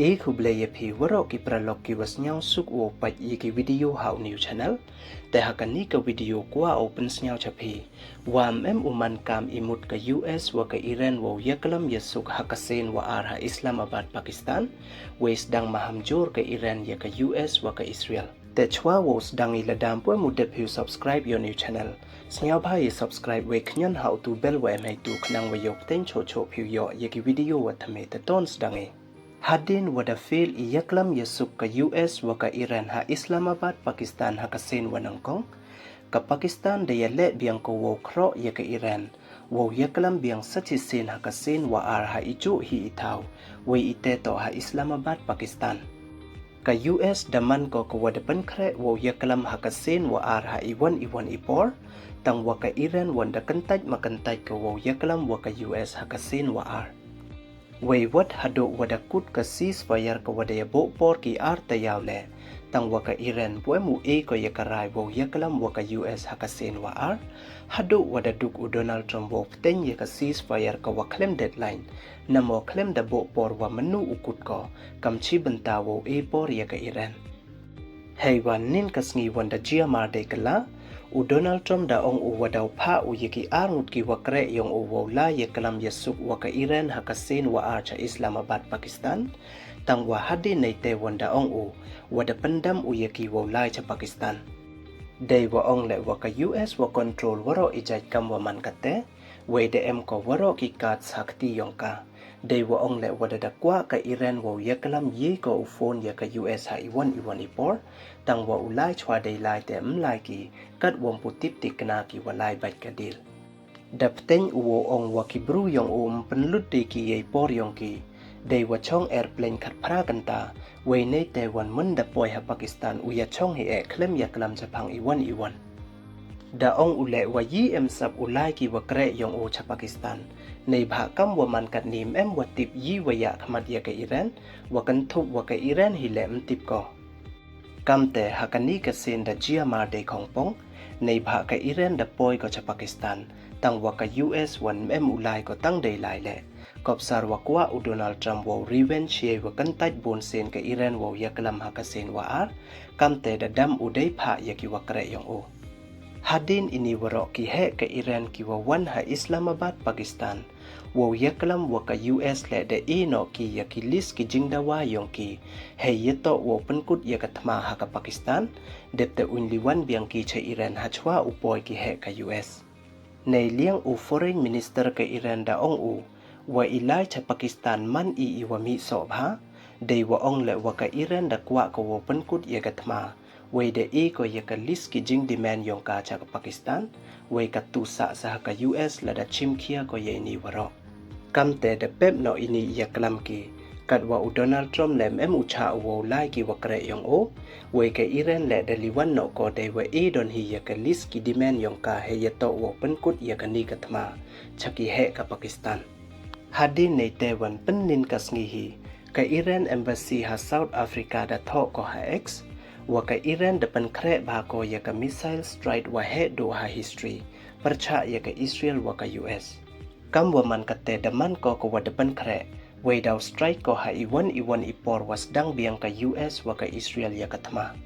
Kublaya pi warok ki pralog ki was nyau suk wo pat yi ki video hau new channel te hakani ka video kwa open nyau chapi wam uman kam imut ka US wa ka Iran wo yaklam yasuk hakasen wa arha Islamabad Pakistan wes dang mahamjur ka Iran ya ka US wa ka Israel te chwa wo dang iladam po mudep hu subscribe your new channel nyau bhai subscribe we knyan how to bell wa mai tu khnang wa yok ten cho phu yo ye ki video wa thame te tons dange Hadin wada fail iyaklam yasuk ka US wa ka Iran ha Islamabad Pakistan ha kasen wanangkong ka Pakistan de yale biang ko wo kro ya ka Iran wo yaklam biang sachisin ha kasen wa ar ha ichu hi itaw we iteto ha Islamabad Pakistan ka US daman ko wada pankre wo yaklam ha kasen wa ar ha iwan ipor tang wa ka Iran wanda kantaj makantaj ko wo yaklam wa ka US ha kasen wa ar Wei wat hado wada kut ka ceasefire ka wada ya por ki arta yaule tang waka Iran buemu ko yakarai wo yaklam waka US hakasen wa ar hado wada duk u Donald Trump wo ten ya ka ceasefire ka waklem deadline namo klem da por wa menu ukut ko kamchi benta wo por ya ka Iran Hei wan nin kasngi wanda jia mar de kala u Donald Trump da ong u wadaw pa u yiki arngut ki wakre yung u wawla yakalam yasuk waka Iran hakasen wa archa Islamabad Pakistan tang wa hadi naite wanda ong u wada pendam u yiki wawla cha Pakistan day wa ong le waka US wa control waro ijaj kam wa man kate we de em ko waro ki kat sakti yongka day wa ong le wada dakwa ka Iran wa yakalam ye ko u phone ya ka US ha iwan ipor tang wa ulai chwa day lai te lai ki kat wong putip tikna ki walai bait kadil dapteng uwo ong wa kibru yong penlut de ki ye por yong ki day wa chong airplane khat phra kanta we nei te wan mun da poi ha Pakistan u ya chong he e klem ya klam chapang iwan da ong ule wa yi em sap ulai ki wa kre yong o cha Pakistan nei bha kam wa man kat nim em wa tip yi wa ya khamat ya ka Iran wa kan thup wa ka Iran hi lem tip ko kamte hakani ka sen da jia mar de khongpong nei bha ka Iran da poi ko cha Pakistan tang wa ka US wan em ulai ko tang dei lai le kopsar wa kwa u Donald Trump wo revenge ye wa kan tait bon sen ka Iran wo yaklam ha ka sen wa ar kamte da dam u dei pha ya ki wa kre yong o Hadin ini warok ki he ka Iran ki wa wan ha Islamabad Pakistan wo yaklam wa ka US le de no ki ya ki list ki jingda wa yong ki he yeto wo penkut ya ka thma ha ka Pakistan depte unli wan biang ki che Iran ha chwa upoi ki he ka US nei liang u foreign minister ka Iran da ong u wa ilai cha Pakistan man i wa mi so bha dei wa ong le wa ka Iran da kwa ko wo penkut ya ka thma Wei de ko ya ka list ki jing demand yong ka cha Pakistan wei ka tu sa ka US la da chim khia ko ye ni waro kamte de pep no ini ya klam ki kat wa u Donald Trump lem em u cha wo lai ki wa kre yong o wei ka Iran le de liwan no ko de we don hi ya ka list ki demand yong ka he ya to wo pen kut ya ka ni ka thma cha ki he ka Pakistan hadin nei te wan pen nin kasngi hi ka Iran embassy ha South Africa da tho ko ha x wa ka Iran depan kre ba ko ya ka missile strike wa he do ha history percha ya ka Israel wa ka US kam wa man kate daman ko wa depan kre we daw strike ko ha iwan ipor was dang biang ka US wa ka Israel ya ka thma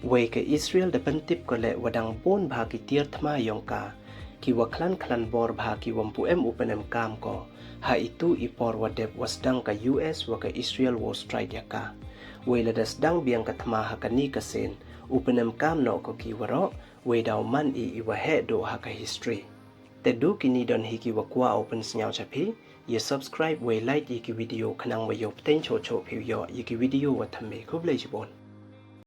we ka Israel depan tip ko le wadang bon ba ki tier thma yong ka ki wa klan bor ba ki wampu em upenem kam ko ha itu ipor wa dep was dang ka US wa ka Israel wo strike ya ka Wei das dang biang katma hakani kasen upenem kam no ko ki waro wei daw man i wa he do ha ka history te du kini don hiki wa kwa open snyao chapi ye subscribe wei like ki video khanang wa yo ten cho phi yo ki video wa thame khublai jibon